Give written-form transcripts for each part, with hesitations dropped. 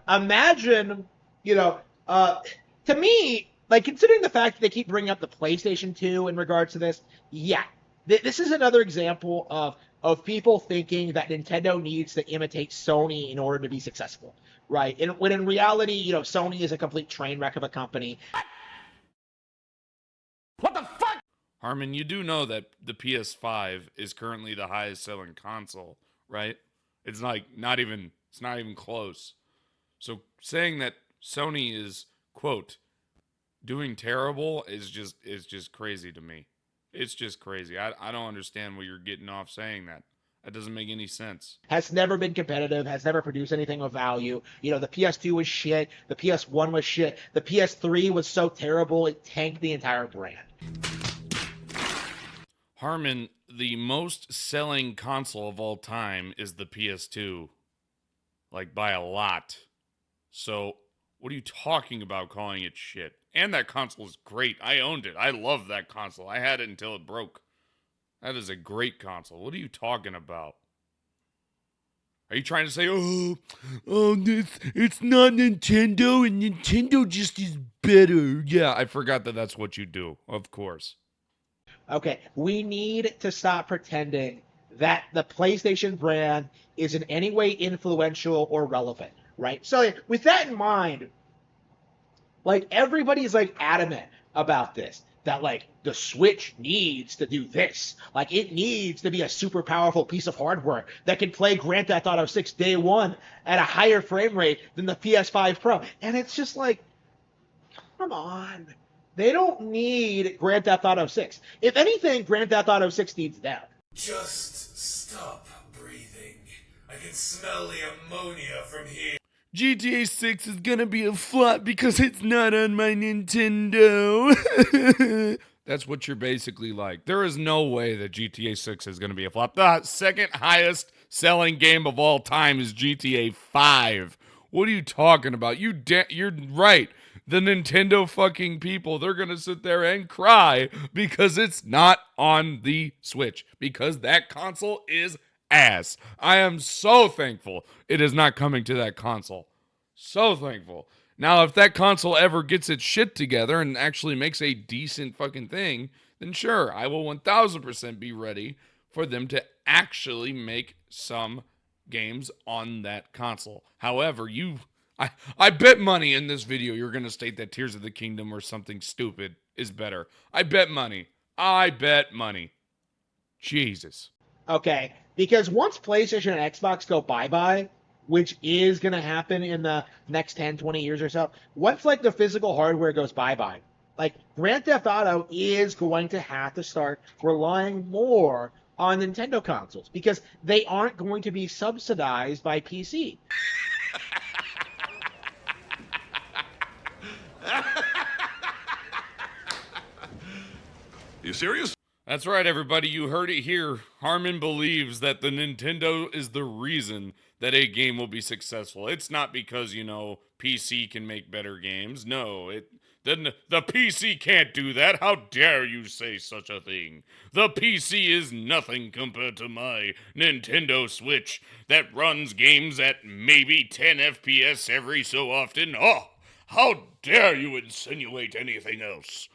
imagine, you know, to me, like considering the fact that they keep bringing up the PlayStation 2 in regards to this, yeah, this is another example of people thinking that Nintendo needs to imitate Sony in order to be successful, right? And when in reality, Sony is a complete train wreck of a company. What the fuck? Harmon, you do know that the PS5 is currently the highest selling console, right? It's like it's not even close. So saying that Sony is, quote, doing terrible is just crazy to me. It's just crazy. I don't understand what you're getting off saying that. That doesn't make any sense. Has never been competitive, has never produced anything of value. The PS2 was shit, the PS1 was shit, the PS3 was so terrible it tanked the entire brand. Harmon, the most selling console of all time is the PS2. Like by a lot. So, what are you talking about calling it shit? And that console is great. I owned it. I love that console. I had it until it broke. That is a great console. What are you talking about? Are you trying to say, it's not Nintendo and Nintendo just is better? Yeah, I forgot that that's what you do, of course. Okay, we need to stop pretending that the PlayStation brand is in any way influential or relevant, right? So with that in mind, like everybody's like adamant about this. That like the Switch needs to do this. Like it needs to be a super powerful piece of hardware that can play Grand Theft Auto 6 day one at a higher frame rate than the PS5 Pro. And it's just like, come on. They don't need Grand Theft Auto 6. If anything, Grand Theft Auto 6 needs them. Just stop breathing. I can smell the ammonia from here. GTA 6 is gonna be a flop because it's not on my Nintendo. That's what you're basically like. There is no way that GTA 6 is gonna be a flop. The second highest selling game of all time is GTA 5. What are you talking about? You're right. The Nintendo fucking people, they're gonna sit there and cry because it's not on the Switch. Because that console is ass. I am so thankful it is not coming to that console. So thankful. Now, if that console ever gets its shit together and actually makes a decent fucking thing, then sure, I will 1000% be ready for them to actually make some games on that console. However, I bet money in this video you're going to state that Tears of the Kingdom or something stupid is better. I bet money. I bet money. Jesus. Okay, because once PlayStation and Xbox go bye-bye, which is going to happen in the next 10, 20 years or so, once like the physical hardware goes bye-bye, like Grand Theft Auto is going to have to start relying more on Nintendo consoles because they aren't going to be subsidized by PC. You serious? That's right, everybody. You heard it here. Harmon believes that the Nintendo is the reason that a game will be successful. It's not because, PC can make better games. No, the PC can't do that. How dare you say such a thing? The PC is nothing compared to my Nintendo Switch that runs games at maybe 10 FPS every so often. Oh, how dare you insinuate anything else?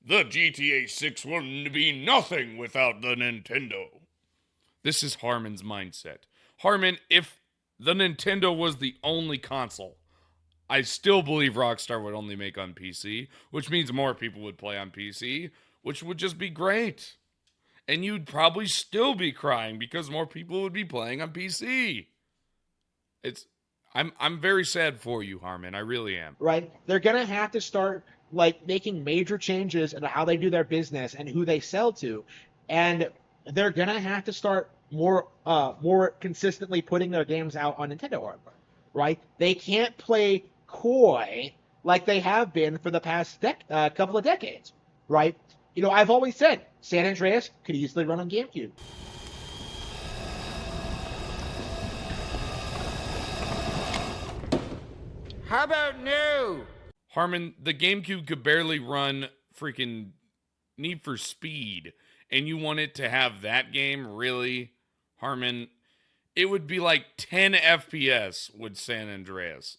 The GTA 6 will be nothing without the Nintendo. This is Harmon's mindset. Harmon, if the Nintendo was the only console, I still believe Rockstar would only make on PC, which means more people would play on PC, which would just be great. And you'd probably still be crying because more people would be playing on PC. I'm very sad for you, Harmon. I really am. Right? They're going to have to start like making major changes in how they do their business and who they sell to. And they're going to have to start more consistently putting their games out on Nintendo hardware, right? They can't play coy like they have been for the past couple of decades, right? I've always said San Andreas could easily run on GameCube. How about no? Harmon, the GameCube could barely run freaking Need for Speed, and you want it to have that game? Really? Harmon, it would be like 10 FPS with San Andreas.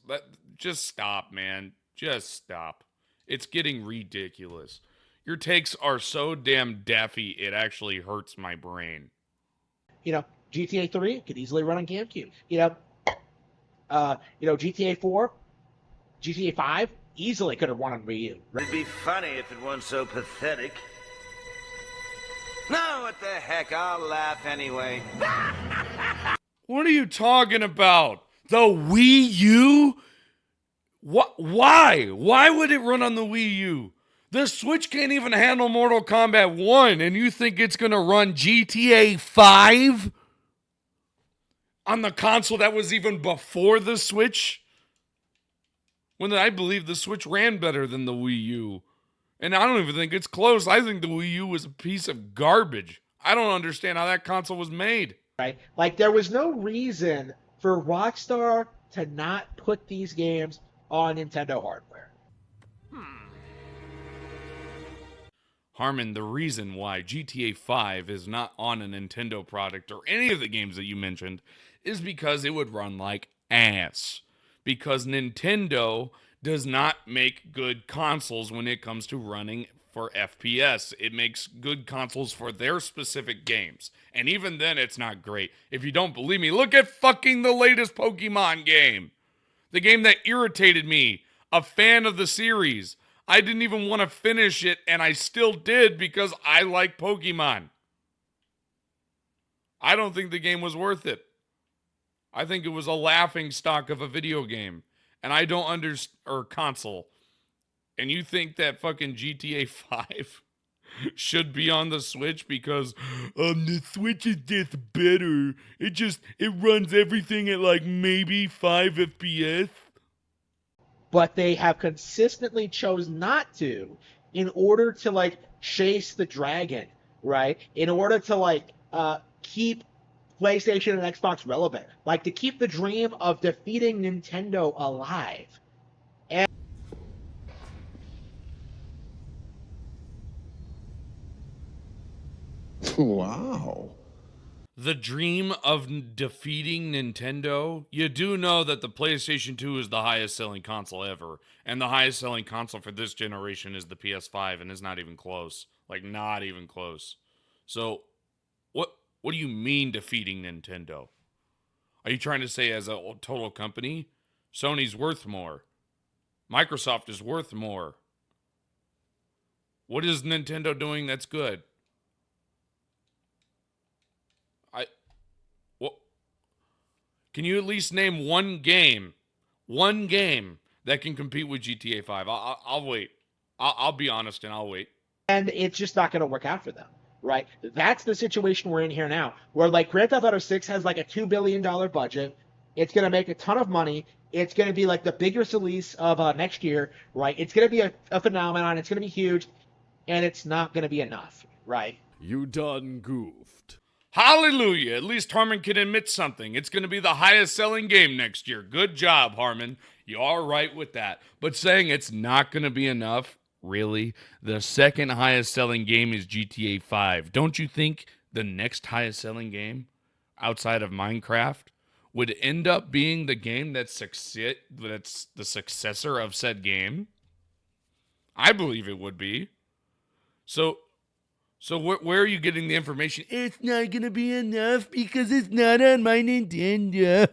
Just stop, man. Just stop. It's getting ridiculous. Your takes are so damn daffy, it actually hurts my brain. You know, GTA 3 could easily run on GameCube. GTA 4, GTA 5 easily could have run on Wii U. Right? It'd be funny if it weren't so pathetic. No, what the heck, I'll laugh anyway. What are you talking about? The Wii U? What? Why? Why would it run on the Wii U? The Switch can't even handle Mortal Kombat 1, and you think it's going to run GTA 5? On the console that was even before the Switch? When I believe the Switch ran better than the Wii U. And I don't even think it's close. I think the Wii U was a piece of garbage. I don't understand how that console was made. Right? Like, there was no reason for Rockstar to not put these games on Nintendo hardware. Harmon, the reason why GTA 5 is not on a Nintendo product or any of the games that you mentioned is because it would run like ass. Because Nintendo does not make good consoles when it comes to running for FPS. It makes good consoles for their specific games. And even then, it's not great. If you don't believe me, look at fucking the latest Pokemon game. The game that irritated me, a fan of the series. I didn't even want to finish it, and I still did because I like Pokemon. I don't think the game was worth it. I think it was a laughing stock of a video game. And I don't or console. And you think that fucking GTA 5 should be on the Switch because the Switch is just better. It runs everything at like maybe 5 FPS. But they have consistently chose not to in order to, like, chase the dragon, right? In order to, keep PlayStation and Xbox relevant. Like, to keep the dream of defeating Nintendo alive. Wow. The dream of defeating Nintendo? You do know that the PlayStation 2 is the highest selling console ever. And the highest selling console for this generation is the PS5, and it's not even close. Like, not even close. So, what do you mean defeating Nintendo? Are you trying to say as a total company? Sony's worth more. Microsoft is worth more. What is Nintendo doing that's good? Can you at least name one game that can compete with GTA 5? I'll wait. I'll be honest and I'll wait. And it's just not going to work out for them, right? That's the situation we're in here now, where, like, Grand Theft Auto 6 has like a $2 billion budget. It's going to make a ton of money. It's going to be like the biggest release of next year, right? It's going to be a phenomenon. It's going to be huge, and it's not going to be enough, right? You done goofed. Hallelujah. At least Harmon can admit something. It's going to be the highest selling game next year. Good job, Harmon. You are right with that. But saying it's not going to be enough, really? The second highest selling game is GTA 5. Don't you think the next highest selling game outside of Minecraft would end up being the game that's the successor of said game? I believe it would be. So where are you getting the information? It's not going to be enough because it's not on my Nintendo.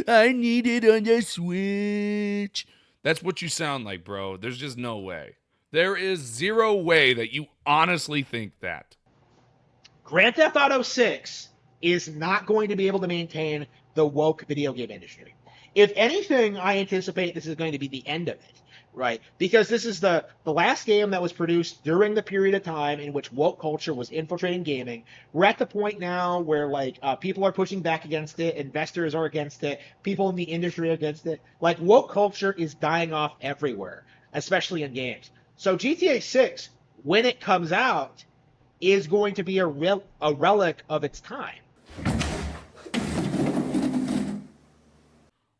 I need it on the Switch. That's what you sound like, bro. There's just no way. There is zero way that you honestly think that. Grand Theft Auto 6 is not going to be able to maintain the woke video game industry. If anything, I anticipate this is going to be the end of it. Right, because this is the last game that was produced during the period of time in which woke culture was infiltrating gaming. We're at the point now where, like, people are pushing back against it, investors are against it, people in the industry are against it. Like, woke culture is dying off everywhere, especially in games. So GTA 6, when it comes out, is going to be a relic of its time.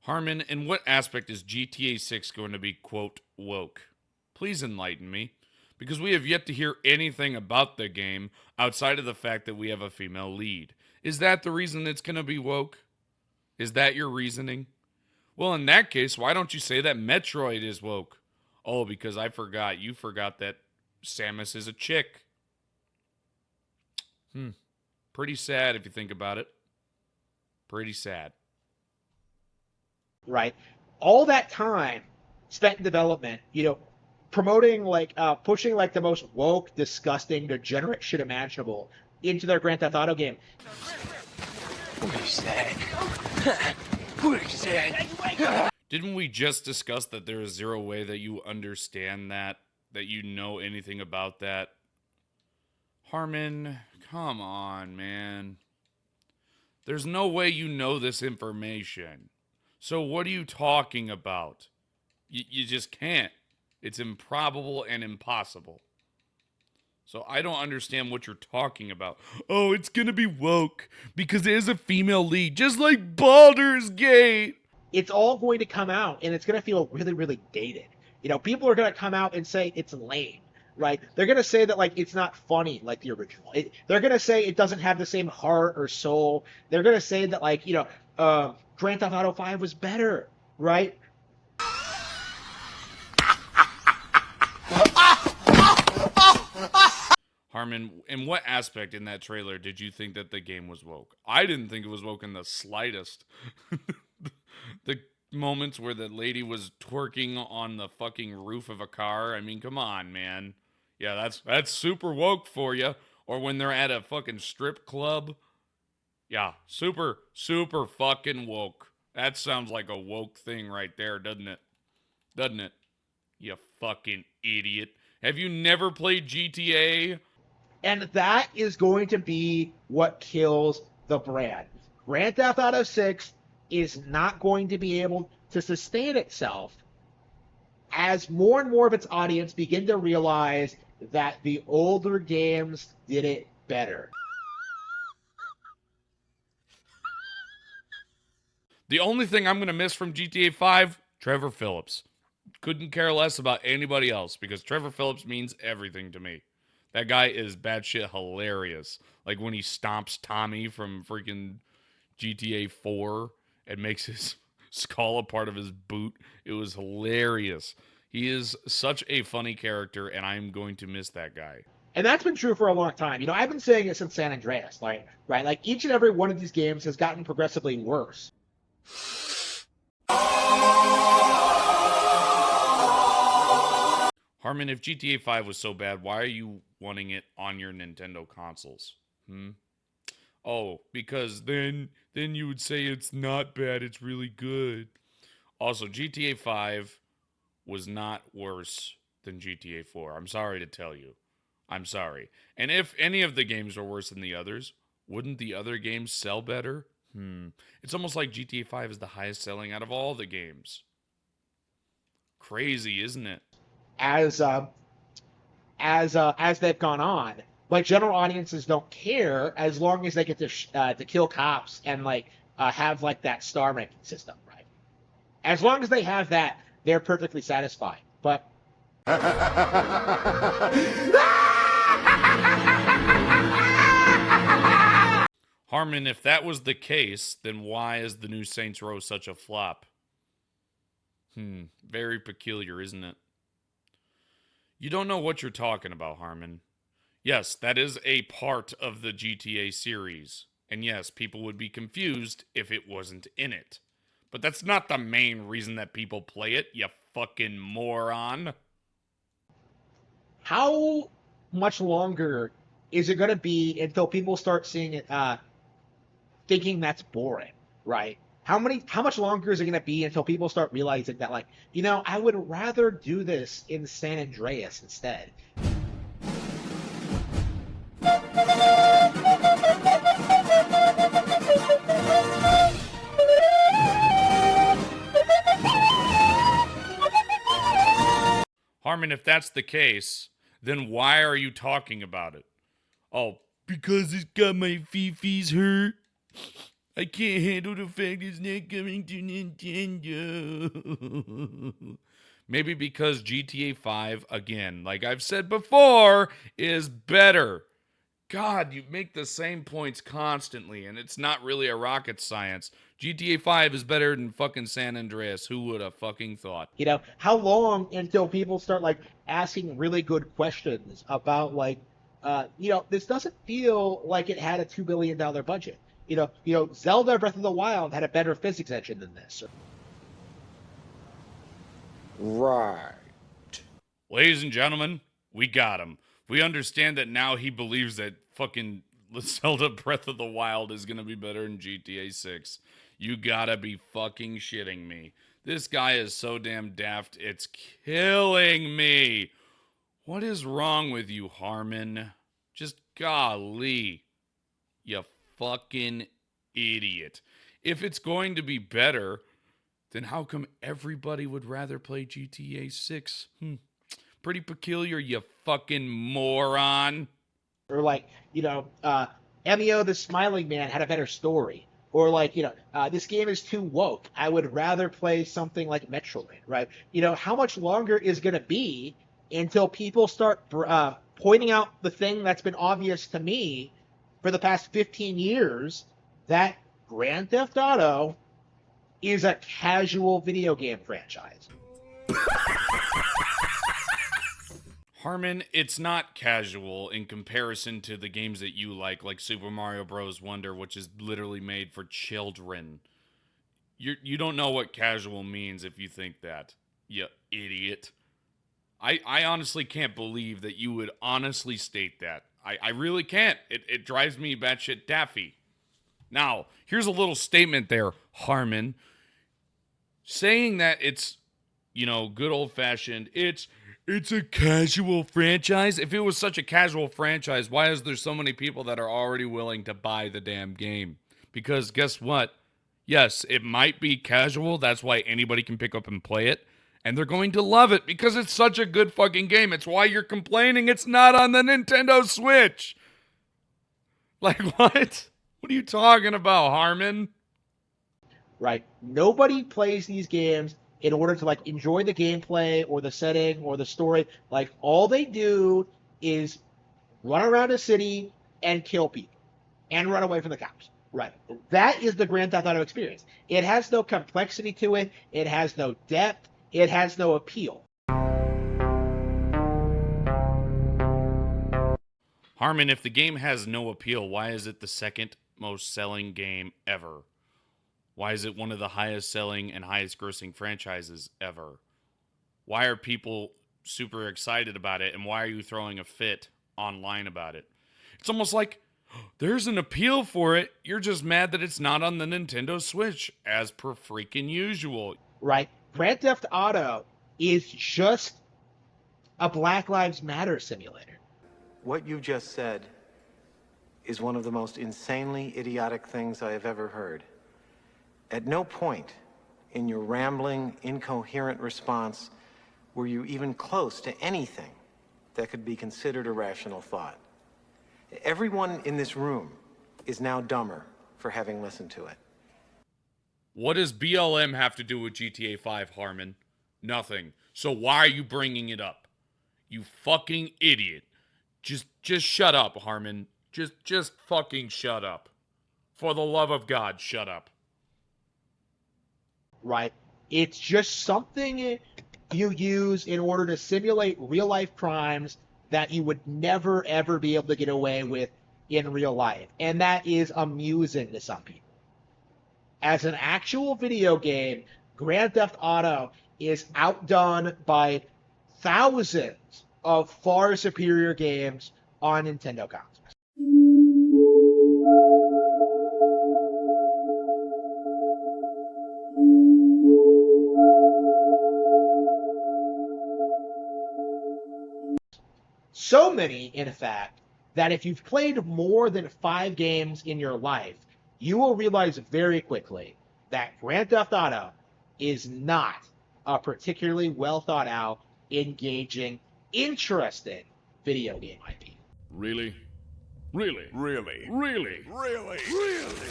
Harmon, in what aspect is GTA 6 going to be, quote, woke? Please enlighten me, because we have yet to hear anything about the game outside of the fact that we have a female lead. Is that the reason it's going to be woke? Is that your reasoning? Well, in that case, why don't you say that Metroid is woke? Oh, because I forgot. You forgot that Samus is a chick. Pretty sad if you think about it. Pretty sad. Right? All that time spent in development, promoting pushing like the most woke, disgusting, degenerate shit imaginable into their Grand Theft Auto game. What is that? What is that? Didn't we just discuss that there is zero way that you understand that you know anything about that? Harmon, come on, man. There's no way you know this information. So what are you talking about? You just can't. It's improbable and impossible. So I don't understand what you're talking about. Oh, it's gonna be woke because there's a female lead, just like Baldur's Gate. It's all going to come out, and it's going to feel really, really dated. People are going to come out and say it's lame, right? They're going to say that, it's not funny like the original. They're going to say it doesn't have the same heart or soul. They're going to say that, Grand Theft Auto 5 was better, right? Harmon, in what aspect in that trailer did you think that the game was woke? I didn't think it was woke in the slightest. The moments where the lady was twerking on the fucking roof of a car. I mean, come on, man. Yeah, that's super woke for you. Or when they're at a fucking strip club. Yeah, super, super fucking woke. That sounds like a woke thing right there, doesn't it? Doesn't it? You fucking idiot. Have you never played GTA? And that is going to be what kills the brand. Grand Theft Auto 6 is not going to be able to sustain itself as more and more of its audience begin to realize that the older games did it better. The only thing I'm going to miss from GTA 5, Trevor Phillips. Couldn't care less about anybody else because Trevor Phillips means everything to me. That guy is batshit hilarious. Like when he stomps Tommy from freaking GTA 4 and makes his skull a part of his boot. It was hilarious. He is such a funny character, and I'm going to miss that guy. And that's been true for a long time. I've been saying it since San Andreas, right? Like each and every one of these games has gotten progressively worse. Harmon, if GTA 5 was so bad, why are you wanting it on your Nintendo consoles? Oh, because then you would say it's not bad, it's really good. Also, GTA 5 was not worse than GTA 4. I'm sorry to tell you. I'm sorry. And if any of the games were worse than the others, wouldn't the other games sell better? It's almost like GTA 5 is the highest selling out of all the games. Crazy, isn't it? As they've gone on, general audiences don't care as long as they get to kill cops and have that star ranking system, right? As long as they have that, they're perfectly satisfied. But Harmon, if that was the case, then why is the new Saints Row such a flop? Very peculiar, isn't it? You don't know what you're talking about, Harmon. Yes, that is a part of the GTA series. And yes, people would be confused if it wasn't in it. But that's not the main reason that people play it, you fucking moron. how much longer is it going to be until people start seeing it, thinking that's boring, right? How much longer is it going to be until people start realizing that, I would rather do this in San Andreas instead? Harmon, if that's the case, then why are you talking about it? Oh, because it's got my fifis hurt. I can't handle the fact it's not coming to Nintendo. Maybe because GTA 5, again, like I've said before, is better. God, you make the same points constantly, and it's not really a rocket science. GTA 5 is better than fucking San Andreas. Who would have fucking thought? You know, how long until people start like asking really good questions about like, this doesn't feel like it had a $2 billion budget. Zelda Breath of the Wild had a better physics engine than this. Right. Ladies and gentlemen, we got him. We understand that now he believes that fucking Zelda Breath of the Wild is going to be better than GTA 6. You gotta be fucking shitting me. This guy is so damn daft, it's killing me. What is wrong with you, Harmon? Just golly. You fucking idiot. If it's going to be better, then how come everybody would rather play GTA 6? Pretty peculiar, you fucking moron. Or like, Emio the Smiling Man had a better story. Or like, this game is too woke. I would rather play something like Metroid, right? How much longer is going to be until people start pointing out the thing that's been obvious to me for the past 15 years, that Grand Theft Auto is a casual video game franchise. Harmon, it's not casual in comparison to the games that you like Super Mario Bros. Wonder, which is literally made for children. You don't know what casual means if you think that, you idiot. I honestly can't believe that you would honestly state that. I really can't. It drives me batshit daffy. Now, here's a little statement there, Harmon. Saying that it's, good old-fashioned, it's a casual franchise. If it was such a casual franchise, why is there so many people that are already willing to buy the damn game? Because guess what? Yes, it might be casual. That's why anybody can pick up and play it. And they're going to love it because it's such a good fucking game. It's why you're complaining it's not on the Nintendo Switch. Like, what? What are you talking about, Harmon? Right. Nobody plays these games in order to like enjoy the gameplay or the setting or the story. Like all they do is run around a city and kill people and run away from the cops. Right. That is the Grand Theft Auto experience. It has no complexity to it. It has no depth. It has no appeal. Harmon, if the game has no appeal, why is it the second most selling game ever? Why is it one of the highest selling and highest grossing franchises ever? Why are people super excited about it, and why are you throwing a fit online about it? It's almost like there's an appeal for it. You're just mad that it's not on the Nintendo Switch, as per freaking usual. Right? Grand Theft Auto is just a Black Lives Matter simulator. What you just said is one of the most insanely idiotic things I have ever heard. At no point in your rambling, incoherent response were you even close to anything that could be considered a rational thought. Everyone in this room is now dumber for having listened to it. What does BLM have to do with GTA 5, Harmon? Nothing. So why are you bringing it up? You fucking idiot. Just shut up, Harmon. Just fucking shut up. For the love of God, shut up. Right? It's just something you use in order to simulate real life crimes that you would never ever be able to get away with in real life. And that is amusing to some people. As an actual video game, Grand Theft Auto is outdone by thousands of far superior games on Nintendo consoles. So many, in fact, that if you've played more than 5 games in your life, you will realize very quickly that Grand Theft Auto is not a particularly well thought out, engaging, interesting video game IP. Really? Really? Really? Really? Really?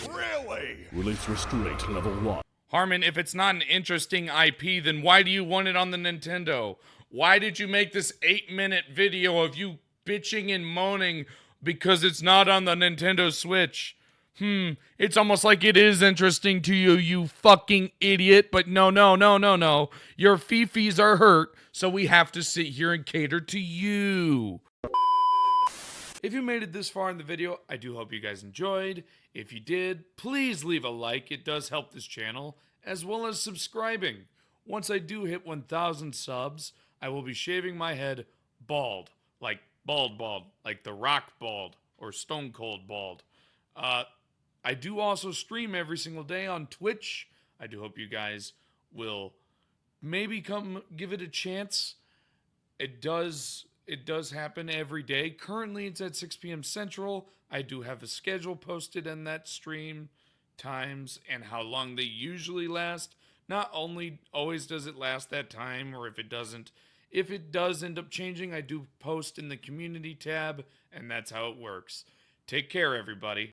Really? Release restraint level 1. Harmon, if it's not an interesting IP, then why do you want it on the Nintendo? Why did you make this 8-minute video of you bitching and moaning Because it's not on the Nintendo Switch. It's almost like it is interesting to you, you fucking idiot. But no. Your fifis are hurt, so we have to sit here and cater to you. If you made it this far in the video, I do hope you guys enjoyed. If you did, please leave a like. It does help this channel, as well as subscribing. Once I do hit 1,000 subs, I will be shaving my head bald. Like bald. Like The Rock bald, or Stone Cold bald. I do also stream every single day on Twitch. I do hope you guys will maybe come give it a chance. It does happen every day. Currently, it's at 6 p.m. Central. I do have a schedule posted in that stream, times, and how long they usually last. Not only always does it last that time, or if it doesn't, if it does end up changing, I do post in the community tab, and that's how it works. Take care, everybody.